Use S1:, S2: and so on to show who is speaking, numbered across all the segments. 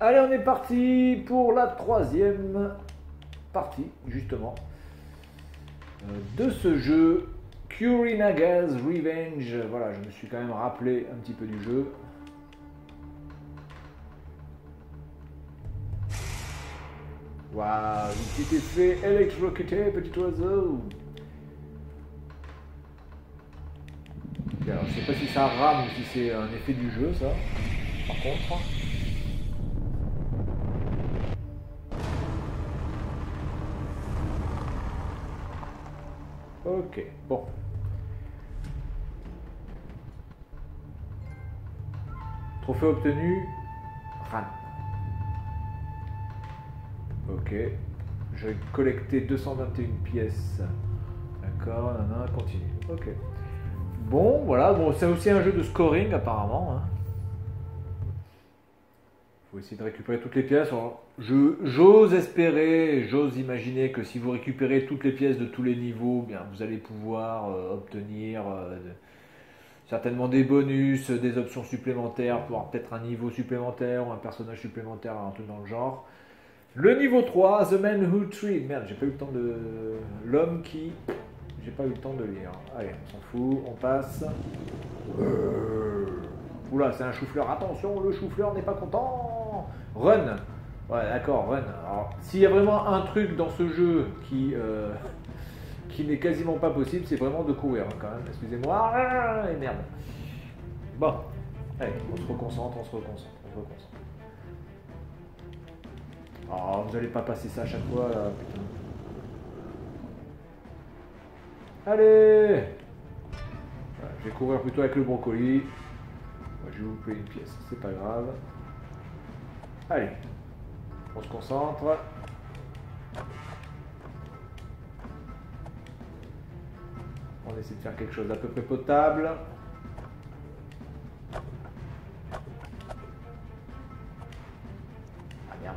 S1: Allez, on est parti pour la troisième partie, justement, de ce jeu, Kurinaga's Revenge. Voilà, je me suis quand même rappelé un petit peu du jeu. Waouh, un petit effet électrocuté, petit oiseau. Alors, je sais pas si ça rame ou si c'est un effet du jeu, ça. Par contre. Ok, bon. Trophée obtenu, Ran. Ok. Je vais collecter 221 pièces. D'accord, continue. Ok. Bon, voilà, bon, c'est aussi un jeu de scoring apparemment. Faut essayer de récupérer toutes les pièces. J'ose espérer, j'ose imaginer que si vous récupérez toutes les pièces de tous les niveaux, bien, vous allez pouvoir obtenir certainement des bonus, des options supplémentaires, pour peut-être un niveau supplémentaire ou un personnage supplémentaire, un truc dans le genre. Le niveau 3, The Man Who Treed. Merde, j'ai pas eu le temps de... L'homme qui... J'ai pas eu le temps de lire. Allez, on s'en fout, on passe. Oula, c'est un chou-fleur. Attention, le chou-fleur n'est pas content. Run. Ouais, d'accord, run. Alors, s'il y a vraiment un truc dans ce jeu qui n'est quasiment pas possible, c'est vraiment de courir, hein, quand même. Excusez-moi. Et merde. Bon. Allez, on se reconcentre, on se reconcentre. Oh, vous allez pas passer ça à chaque fois, là, putain. Allez! Voilà, je vais courir plutôt avec le brocoli. Moi, je vais vous payer une pièce, c'est pas grave. Allez, on se concentre. On essaie de faire quelque chose d'à peu près potable. Ah merde.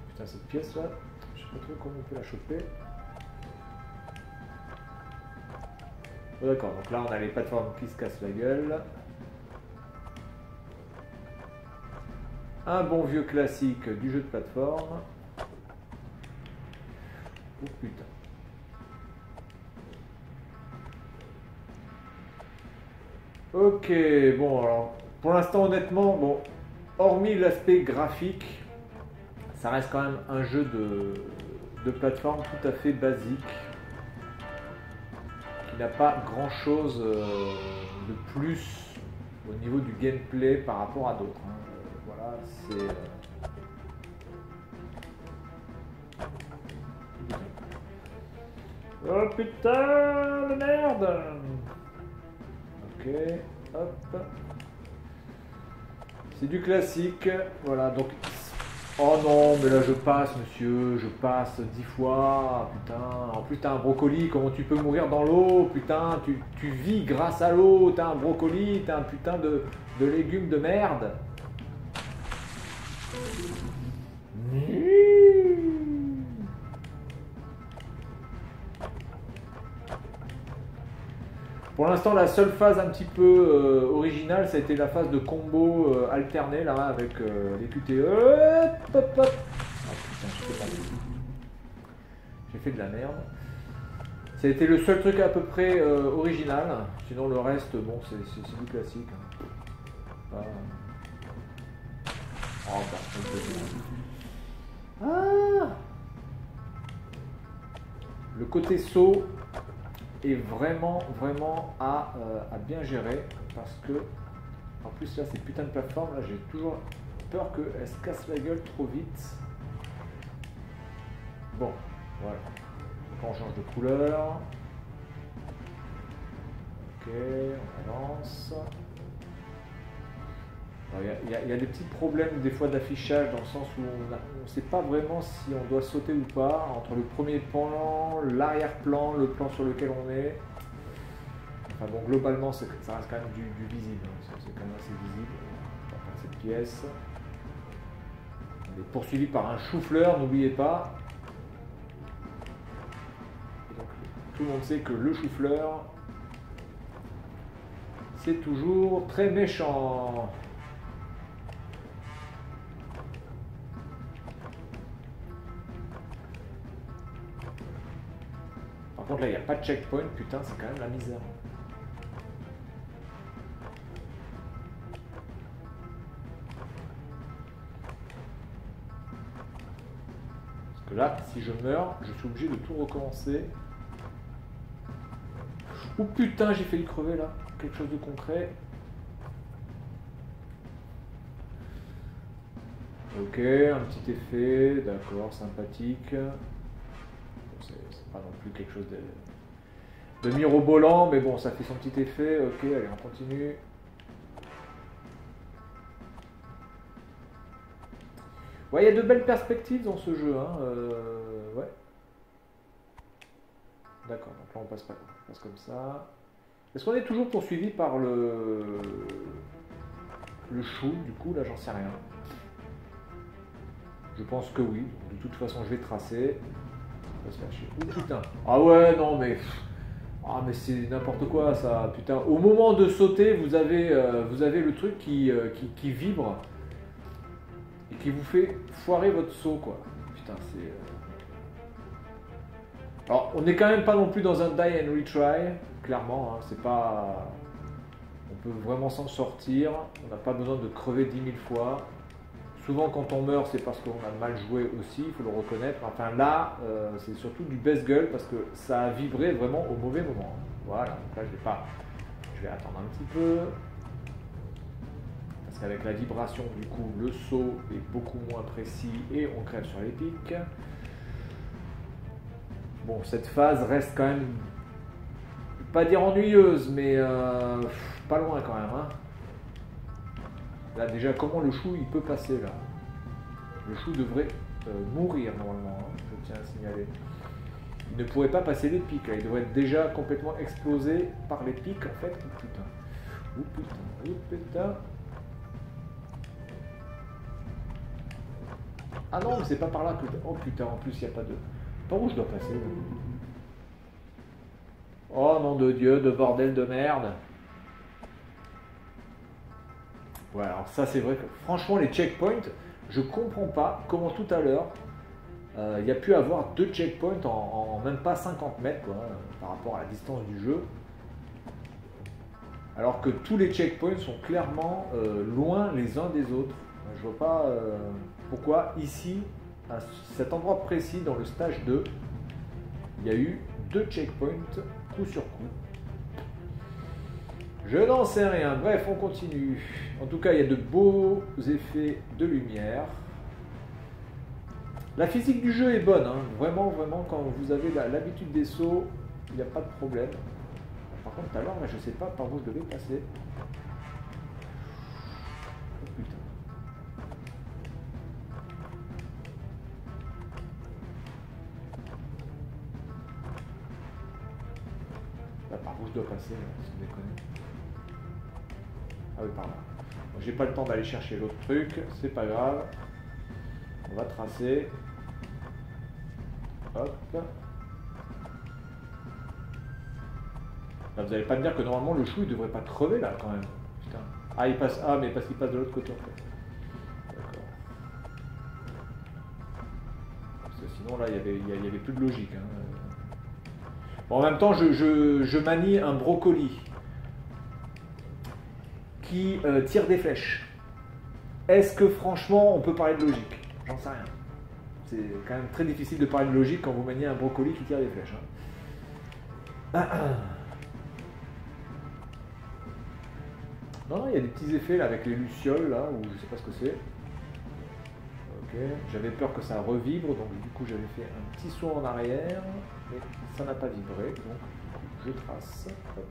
S1: Putain, cette pièce là, je sais pas trop comment on peut la choper. Oh, d'accord, donc là on a les plateformes qui se cassent la gueule. Un bon vieux classique du jeu de plateforme. Oh putain. Ok, bon alors, pour l'instant honnêtement, bon, hormis l'aspect graphique, ça reste quand même un jeu de plateforme tout à fait basique, qui n'a pas grand chose de plus au niveau du gameplay par rapport à d'autres. Hein. Voilà, c'est... Oh putain de merde! Ok, hop. C'est du classique, voilà, donc... Oh non, mais là je passe, monsieur, je passe 10 fois, putain. En plus t'as un brocoli, comment tu peux mourir dans l'eau, putain, tu vis grâce à l'eau, t'as un brocoli, t'as un putain de légumes de merde. Pour l'instant, la seule phase un petit peu originale, ça a été la phase de combo alterné là avec les QTE. Hop, hop, hop. Ah putain, je sais pas. J'ai fait de la merde. Ça a été le seul truc à peu près original. Sinon, le reste, bon, c'est du classique. Hein. Oh bah, ah, le côté saut est vraiment à bien gérer parce que en plus là c'est putain de plateforme, là j'ai toujours peur qu'elle se casse la gueule trop vite. Bon, voilà. Donc on change de couleur. Ok, on avance. Il y a des petits problèmes des fois d'affichage dans le sens où on ne sait pas vraiment si on doit sauter ou pas entre le premier plan, l'arrière-plan, le plan sur lequel on est. Enfin bon, globalement ça reste quand même du visible, hein. C'est quand même assez visible. On va faire cette pièce. On est poursuivi par un chou-fleur, n'oubliez pas. Tout le monde sait que le chou-fleur, c'est toujours très méchant. Par contre là il n'y a pas de checkpoint, putain c'est quand même la misère. Parce que là si je meurs, je suis obligé de tout recommencer. Oh putain j'ai failli crever là, quelque chose de concret. Ok, un petit effet, d'accord, sympathique. C'est pas non plus quelque chose de mirobolant, mais bon, ça fait son petit effet. Ok, allez, on continue. Ouais, il y a de belles perspectives dans ce jeu, hein. Ouais. D'accord, donc là on passe pas, on passe comme ça. Est-ce qu'on est toujours poursuivi par le chou, du coup, là j'en sais rien. Je pense que oui, de toute façon je vais tracer. On va se faire chier. Oh putain. Ah ouais, non mais... Ah mais c'est n'importe quoi ça, putain. Au moment de sauter, vous avez le truc qui vibre et qui vous fait foirer votre saut, quoi. Putain, c'est... Alors, on n'est quand même pas non plus dans un die and retry, clairement, hein, c'est pas... On peut vraiment s'en sortir, on n'a pas besoin de crever 10 000 fois. Souvent quand on meurt c'est parce qu'on a mal joué aussi, il faut le reconnaître. Enfin là, c'est surtout du baisse-gueule parce que ça a vibré vraiment au mauvais moment. Voilà, donc là je vais attendre un petit peu. Parce qu'avec la vibration du coup, le saut est beaucoup moins précis et on crève sur les pics. Bon, cette phase reste quand même, pas dire ennuyeuse, mais pas loin quand même, hein. Là déjà, comment le chou il peut passer là? Le chou devrait mourir normalement, hein, je tiens à signaler. Il ne pourrait pas passer les pics, là. Il devrait être déjà complètement explosé par les pics en fait. Oh putain, oh putain, oh putain. Ah non, mais c'est pas par là que... Oh putain, en plus il n'y a pas de... Par où je dois passer là? Oh nom de Dieu, de bordel de merde. Ouais, alors ça c'est vrai que franchement les checkpoints, je comprends pas comment tout à l'heure il y a pu avoir 2 checkpoints en même pas 50 mètres quoi, par rapport à la distance du jeu. Alors que tous les checkpoints sont clairement loin les uns des autres. Je vois pas pourquoi ici, à cet endroit précis dans le stage 2, il y a eu 2 checkpoints coup sur coup. Je n'en sais rien. Bref, on continue. En tout cas, il y a de beaux effets de lumière. La physique du jeu est bonne. Hein. Vraiment, vraiment, quand vous avez l'habitude des sauts, il n'y a pas de problème. Par contre, tout à l'heure, je ne sais pas par où je devais passer. Oh putain. Là, par où je dois passer, si vous déconnez. Ah oui, par là. Bon, j'ai pas le temps d'aller chercher l'autre truc, c'est pas grave. On va tracer. Hop. Là, vous n'allez pas me dire que normalement le chou il devrait pas crever là quand même. Putain. Ah il passe. Ah mais parce qu'il passe de l'autre côté en fait. D'accord. Parce que sinon là il y avait plus de logique. Hein. Bon, en même temps je manie un brocoli qui tire des flèches. Est-ce que franchement on peut parler de logique? J'en sais rien. C'est quand même très difficile de parler de logique quand vous maniez un brocoli qui tire des flèches. Hein. Non, il y a des petits effets là avec les lucioles là, ou je sais pas ce que c'est. Ok, j'avais peur que ça revibre, donc du coup j'avais fait un petit saut en arrière, mais ça n'a pas vibré, donc je trace. Hop.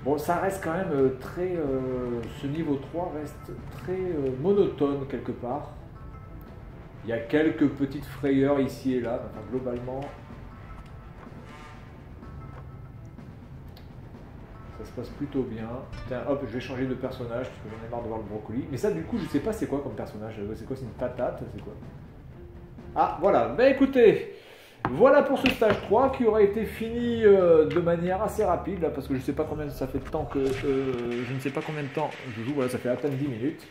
S1: Bon, ça reste quand même très... ce niveau 3 reste très monotone quelque part. Il y a quelques petites frayeurs ici et là, enfin globalement... Ça se passe plutôt bien. Tiens, hop, je vais changer de personnage parce que j'en ai marre de voir le brocoli. Mais ça, du coup, je sais pas c'est quoi comme personnage. C'est quoi, c'est une patate? C'est quoi? Ah, voilà. Ben écoutez, Voilà pour ce stage 3 qui aura été fini de manière assez rapide, là, parce que je ne sais pas combien ça fait de temps que je ne sais pas combien de temps je joue, voilà, ça fait à peine 10 minutes.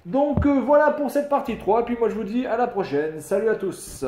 S1: Donc voilà pour cette partie 3, et puis moi je vous dis à la prochaine, salut à tous.